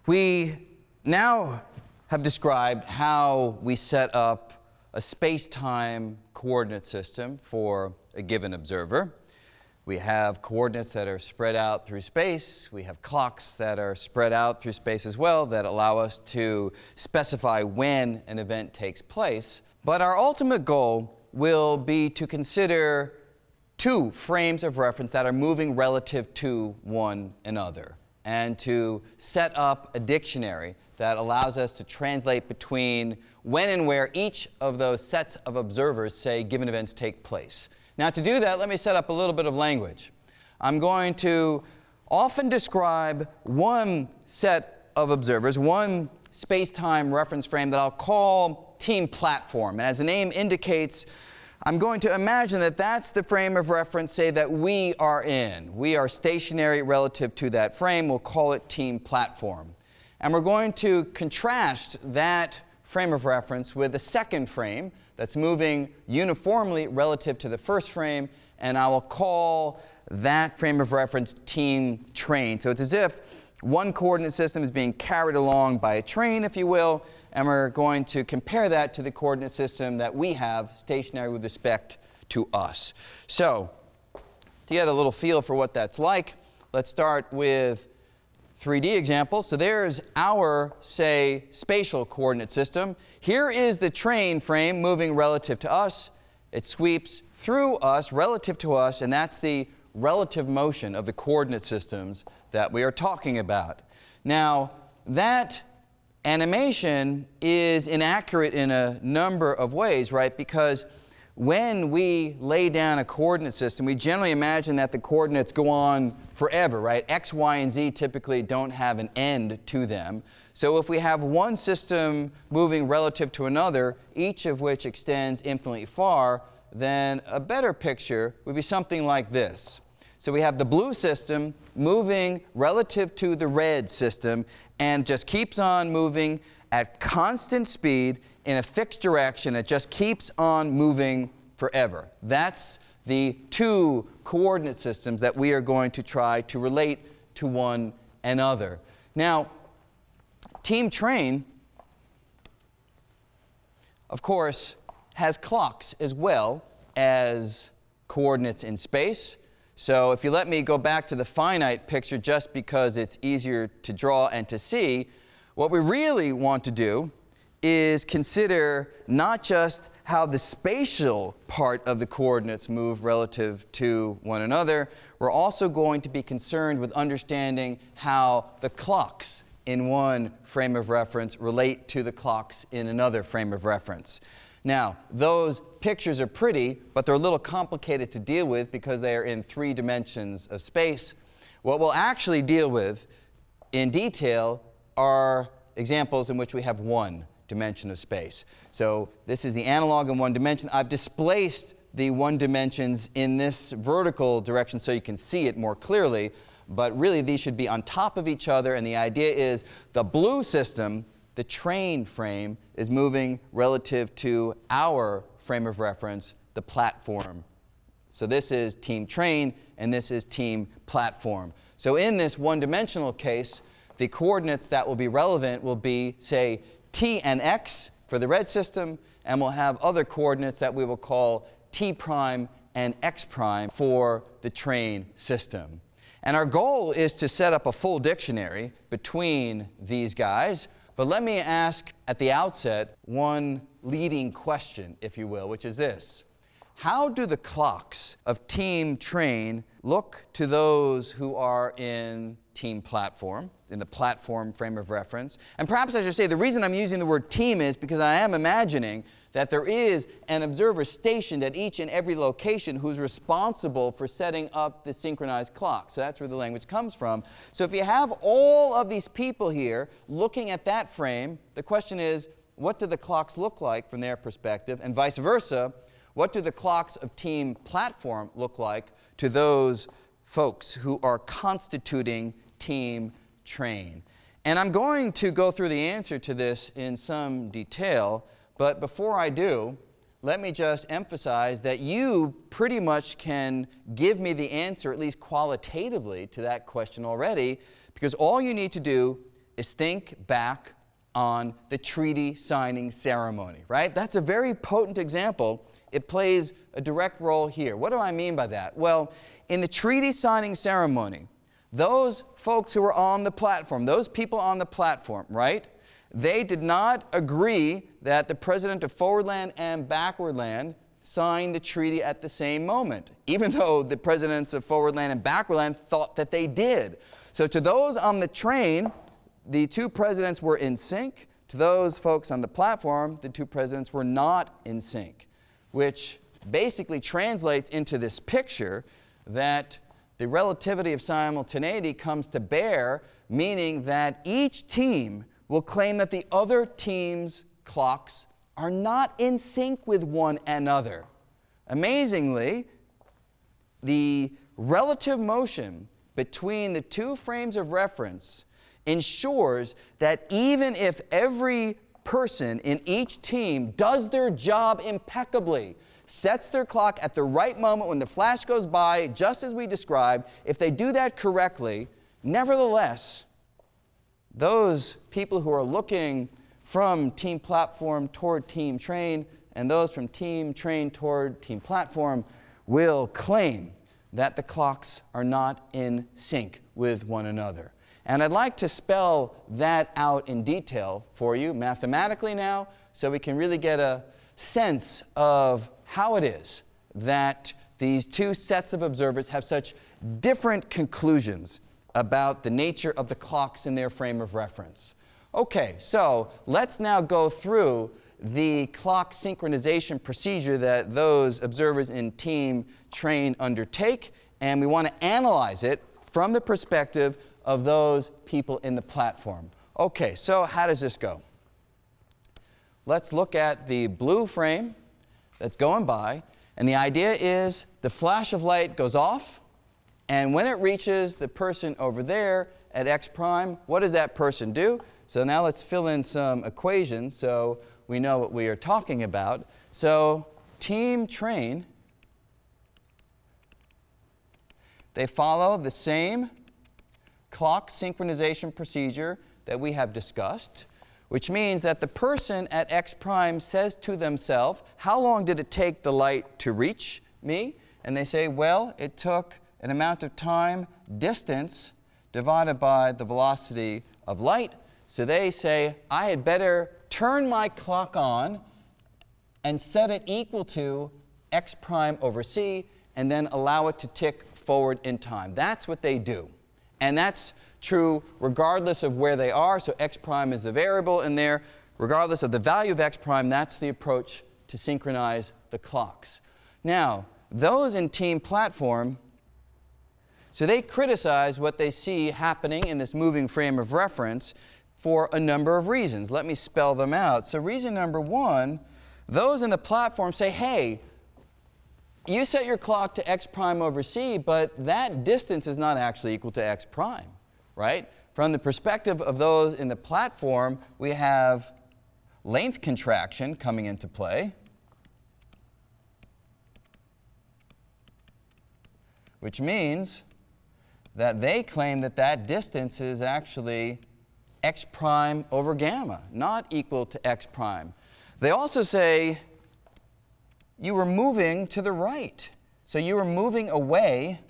We now have described how we set up a space-time coordinate system for a given observer. We have coordinates that are spread out through space. We have clocks that are spread out through space as well that allow us to specify when an event takes place. But our ultimate goal will be to consider two frames of reference that are moving relative to one another, and to set up a dictionary that allows us to translate between when and where each of those sets of observers say given events take place. Now, to do that, let me set up a little bit of language. I'm going to often describe one set of observers, one space-time reference frame that I'll call team platform. And as the name indicates, I'm going to imagine that that's the frame of reference, say, that we are in. We are stationary relative to that frame. We'll call it team platform. And we're going to contrast that frame of reference with a second frame that's moving uniformly relative to the first frame, and I will call that frame of reference team train. So it's as if one coordinate system is being carried along by a train, if you will, and we're going to compare that to the coordinate system that we have stationary with respect to us. So to get a little feel for what that's like, let's start with 3D example. So there's our, say, spatial coordinate system. Here is the train frame moving relative to us. It sweeps through us, relative to us, and that's the relative motion of the coordinate systems that we are talking about. Now, that animation is inaccurate in a number of ways, right? Because when we lay down a coordinate system, we generally imagine that the coordinates go on forever, right? X, Y, and Z typically don't have an end to them. So if we have one system moving relative to another, each of which extends infinitely far, then a better picture would be something like this. So we have the blue system moving relative to the red system and just keeps on moving at constant speed in a fixed direction. It just keeps on moving forever. That's the two coordinate systems that we are going to try to relate to one another. Now, team train, of course, has clocks as well as coordinates in space. So if you let me go back to the finite picture just because it's easier to draw and to see, what we really want to do is consider not just how the spatial part of the coordinates move relative to one another. We're also going to be concerned with understanding how the clocks in one frame of reference relate to the clocks in another frame of reference. Now, those pictures are pretty, but they're a little complicated to deal with because they are in 3 dimensions of space. What we'll actually deal with in detail are examples in which we have 1 dimension of space. So this is the analog in 1 dimension. I've displaced the 1 dimensions in this vertical direction so you can see it more clearly, but really these should be on top of each other, and the idea is the blue system, the train frame, is moving relative to our frame of reference, the platform. So this is team train, and this is team platform. So in this one-dimensional case, the coordinates that will be relevant will be, say, t and x for the red system, and we'll have other coordinates that we will call t prime and x prime for the train system. And our goal is to set up a full dictionary between these guys. But let me ask at the outset one leading question, if you will, which is this. How do the clocks of team train look to those who are in team platform, in the platform frame of reference? And perhaps I should say the reason I'm using the word team is because I am imagining that there is an observer stationed at each and every location who's responsible for setting up the synchronized clock. So that's where the language comes from. So if you have all of these people here looking at that frame, the question is, what do the clocks look like from their perspective? And vice versa, what do the clocks of team platform look like to those folks who are constituting team train? And I'm going to go through the answer to this in some detail, but before I do, let me just emphasize that you pretty much can give me the answer, at least qualitatively, to that question already, because all you need to do is think back on the treaty signing ceremony, right? That's a very potent example. It plays a direct role here. What do I mean by that? Well, in the treaty signing ceremony, those folks who were on the platform, those people on the platform, right? They did not agree that the president of Forwardland and Backwardland signed the treaty at the same moment, even though the presidents of Forwardland and Backwardland thought that they did. So to those on the train, the two presidents were in sync. To those folks on the platform, the two presidents were not in sync, which basically translates into this picture that the relativity of simultaneity comes to bear, meaning that each team will claim that the other team's clocks are not in sync with one another. Amazingly, the relative motion between the two frames of reference ensures that even if every person in each team does their job impeccably, sets their clock at the right moment when the flash goes by, just as we described, if they do that correctly, nevertheless, those people who are looking from team platform toward team train and those from team train toward team platform will claim that the clocks are not in sync with one another. And I'd like to spell that out in detail for you mathematically now, so we can really get a sense of how it is that these two sets of observers have such different conclusions about the nature of the clocks in their frame of reference. Okay, so let's now go through the clock synchronization procedure that those observers in team train undertake, and we want to analyze it from the perspective of those people in the platform. Okay, so how does this go? Let's look at the blue frame that's going by, and the idea is the flash of light goes off, and when it reaches the person over there at x prime, what does that person do? So now let's fill in some equations so we know what we are talking about. So team train, they follow the same clock synchronization procedure that we have discussed, which means that the person at x prime says to themselves, how long did it take the light to reach me? And they say, well, it took an amount of time, distance, divided by the velocity of light. So they say, I had better turn my clock on and set it equal to x prime over c, and then allow it to tick forward in time. That's what they do. And that's true regardless of where they are. So x prime is the variable in there. Regardless of the value of x prime, that's the approach to synchronize the clocks. Now, those in team platform, so they criticize what they see happening in this moving frame of reference for a number of reasons. Let me spell them out. So reason number one, those in the platform say, hey, you set your clock to x prime over c, but that distance is not actually equal to x prime, right? From the perspective of those in the platform, we have length contraction coming into play, which means that they claim that that distance is actually x prime over gamma, not equal to x prime. They also say you were moving to the right. So you were moving away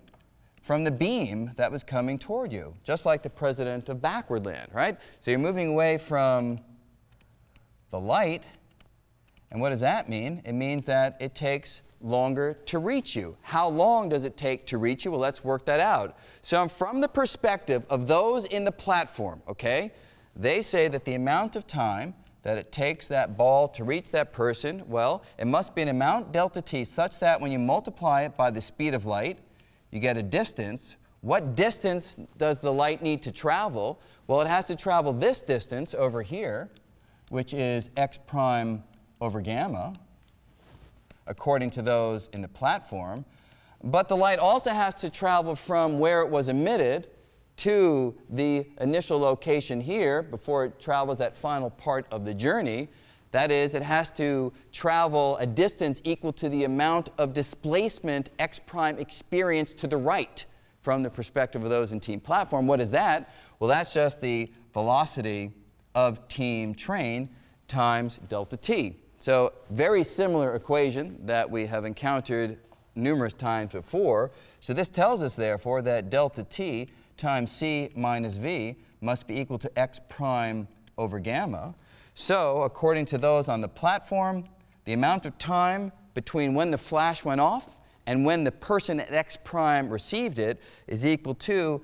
from the beam that was coming toward you, just like the president of Backwardland, right? So you're moving away from the light. And what does that mean? It means that it takes longer to reach you. How long does it take to reach you? Well, let's work that out. So from the perspective of those in the platform, okay, they say that the amount of time that it takes that ball to reach that person, well, it must be an amount delta t such that when you multiply it by the speed of light, you get a distance. What distance does the light need to travel? Well, it has to travel this distance over here, which is x prime over gamma, according to those in the platform. But the light also has to travel from where it was emitted to the initial location here before it travels that final part of the journey. That is, it has to travel a distance equal to the amount of displacement x prime experienced to the right from the perspective of those in team platform. What is that? Well, that's just the velocity of team train times delta t. So very similar equation that we have encountered numerous times before. So this tells us, therefore, that delta t times c minus v must be equal to x prime over gamma. So according to those on the platform, the amount of time between when the flash went off and when the person at x prime received it is equal to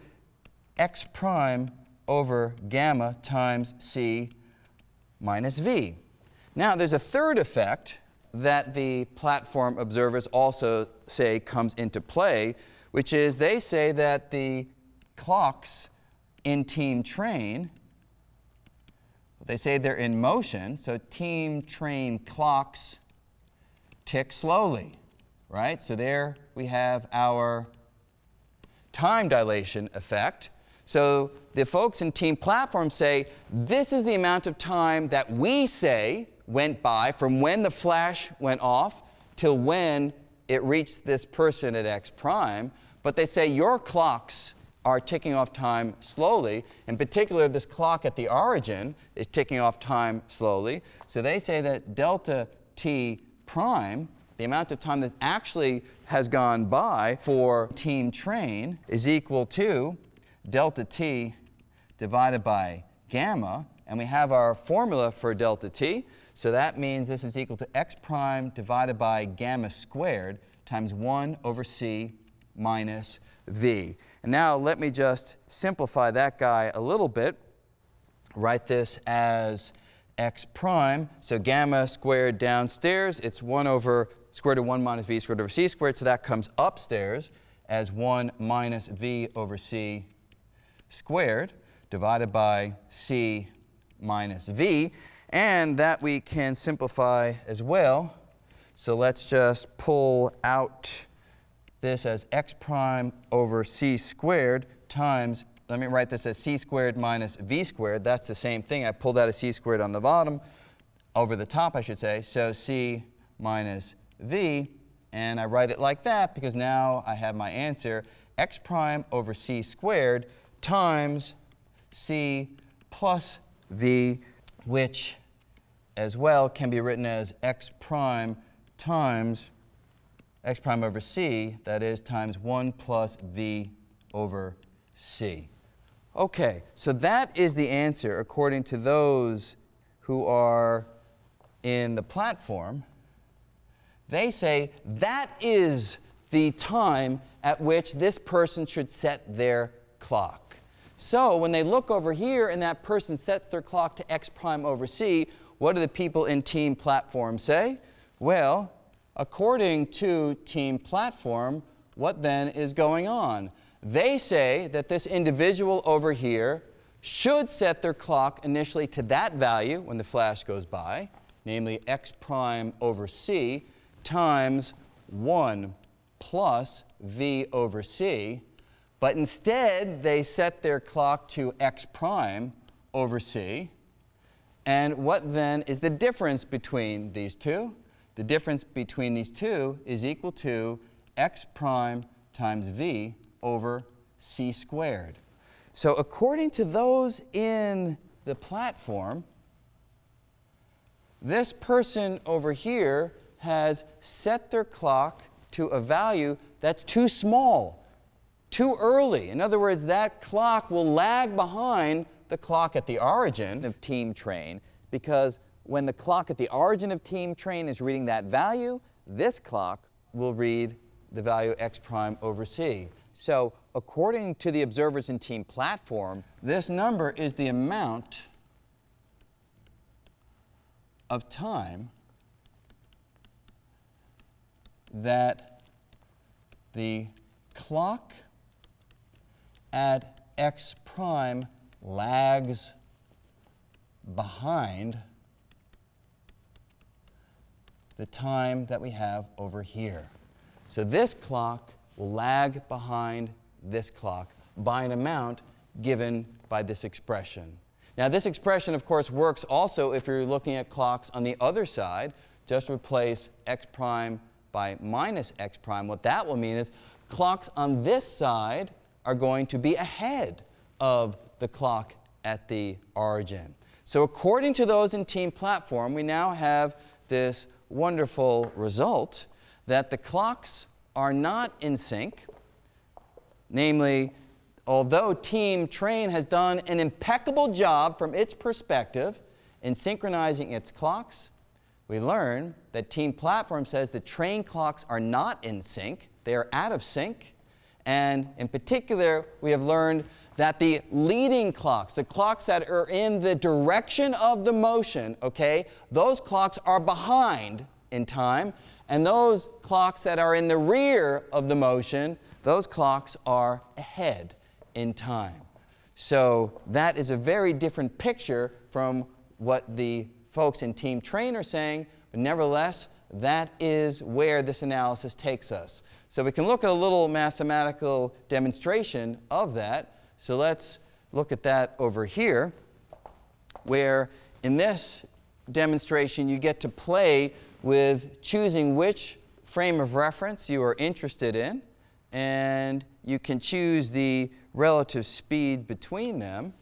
x prime over gamma times c minus v. Now, there's a third effect that the platform observers also say comes into play, which is they say that the clocks in team train, they say they're in motion, so team train clocks tick slowly, right? So there we have our time dilation effect. So the folks in team platform say this is the amount of time that we say went by from when the flash went off till when it reached this person at x prime. But they say your clocks are ticking off time slowly. In particular, this clock at the origin is ticking off time slowly. So they say that delta t prime, the amount of time that actually has gone by for team train, is equal to delta t divided by gamma. And we have our formula for delta t. So that means this is equal to x prime divided by gamma squared times 1 over c minus v. And now let me just simplify that guy a little bit. Write this as x prime. So gamma squared downstairs, it's 1 over square root of 1 minus v squared over c squared. So that comes upstairs as 1 minus v over c squared divided by c minus v. And that we can simplify as well. So let's just pull out this as x prime over c squared times, let me write this as c squared minus v squared. That's the same thing. I pulled out a c squared on the bottom, over the top, I should say. So c minus v, and I write it like that because now I have my answer, x prime over c squared times c plus v, which as well can be written as x prime times x prime over c, that is, times 1 plus v over c. OK, so that is the answer according to those who are in the platform. They say that is the time at which this person should set their clock. So when they look over here and that person sets their clock to x prime over c, what do the people in team platform say? Well, according to team platform, what then is going on? They say that this individual over here should set their clock initially to that value when the flash goes by, namely x prime over c times 1 plus v over c. But instead, they set their clock to x prime over c. And what then is the difference between these two? The difference between these two is equal to x prime times v over c squared. So according to those in the platform, this person over here has set their clock to a value that's too small, too early. In other words, that clock will lag behind the clock at the origin of team train, because when the clock at the origin of team train is reading that value, this clock will read the value x prime over c. So according to the observers in team platform, this number is the amount of time that the clock at x prime lags behind the time that we have over here. So this clock will lag behind this clock by an amount given by this expression. Now this expression, of course, works also if you're looking at clocks on the other side. Just replace x prime by minus x prime. What that will mean is clocks on this side are going to be ahead of the clock at the origin. So according to those in Team Platform, we now have this wonderful result that the clocks are not in sync. Namely, although Team Train has done an impeccable job from its perspective in synchronizing its clocks, we learn that Team Platform says the train clocks are not in sync. They are out of sync. And in particular, we have learned that the leading clocks, the clocks that are in the direction of the motion, okay, those clocks are behind in time. And those clocks that are in the rear of the motion, those clocks are ahead in time. So that is a very different picture from what the folks in Team Train are saying, but nevertheless, that is where this analysis takes us. So we can look at a little mathematical demonstration of that. So let's look at that over here, where in this demonstration you get to play with choosing which frame of reference you are interested in, and you can choose the relative speed between them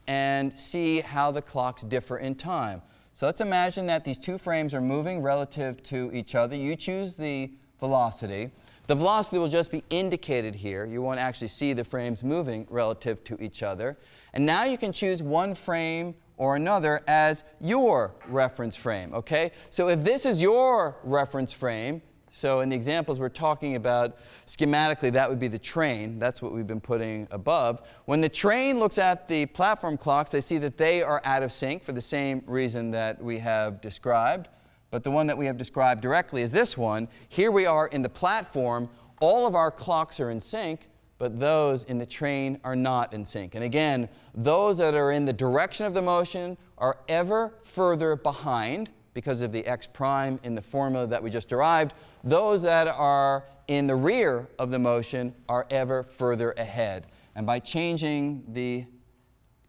and see how the clocks differ in time. So let's imagine that these two frames are moving relative to each other. You choose the velocity. The velocity will just be indicated here. You won't actually see the frames moving relative to each other. And now you can choose one frame or another as your reference frame, okay? So if this is your reference frame, so in the examples we're talking about, schematically, that would be the train. That's what we've been putting above. When the train looks at the platform clocks, they see that they are out of sync for the same reason that we have described. But the one that we have described directly is this one. Here we are in the platform. All of our clocks are in sync, but those in the train are not in sync. And again, those that are in the direction of the motion are ever further behind because of the x prime in the formula that we just derived. Those that are in the rear of the motion are ever further ahead. And by changing the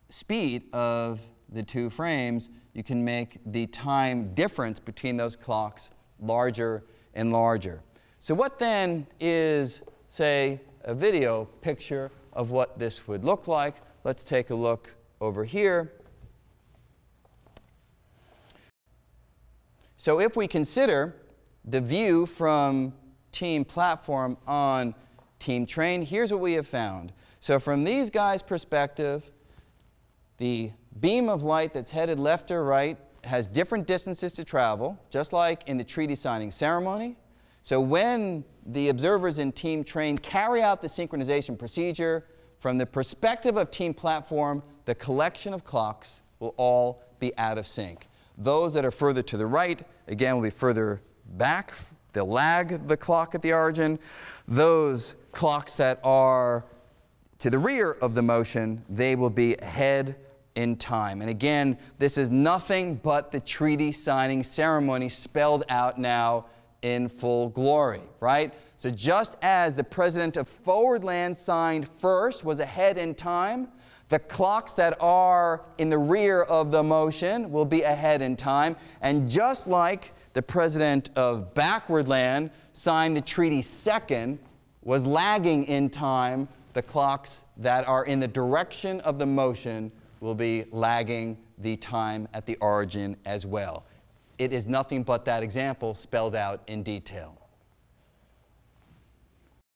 speed of the two frames, you can make the time difference between those clocks larger and larger. So what then is, say, a video picture of what this would look like? Let's take a look over here. So if we consider the view from Team Platform on Team Train, here's what we have found. So from these guys' perspective, the beam of light that's headed left or right has different distances to travel, just like in the treaty signing ceremony. So when the observers in Team Train carry out the synchronization procedure, from the perspective of Team Platform, the collection of clocks will all be out of sync. Those that are further to the right, again, will be further back. They'll lag the clock at the origin. Those clocks that are to the rear of the motion, they will be ahead in time. And again, this is nothing but the treaty signing ceremony spelled out now in full glory, right? So just as the president of Forwardland signed first was ahead in time, the clocks that are in the rear of the motion will be ahead in time. And just like the president of Backwardland signed the treaty second, was lagging in time, the clocks that are in the direction of the motion will be lagging the time at the origin as well. It is nothing but that example spelled out in detail.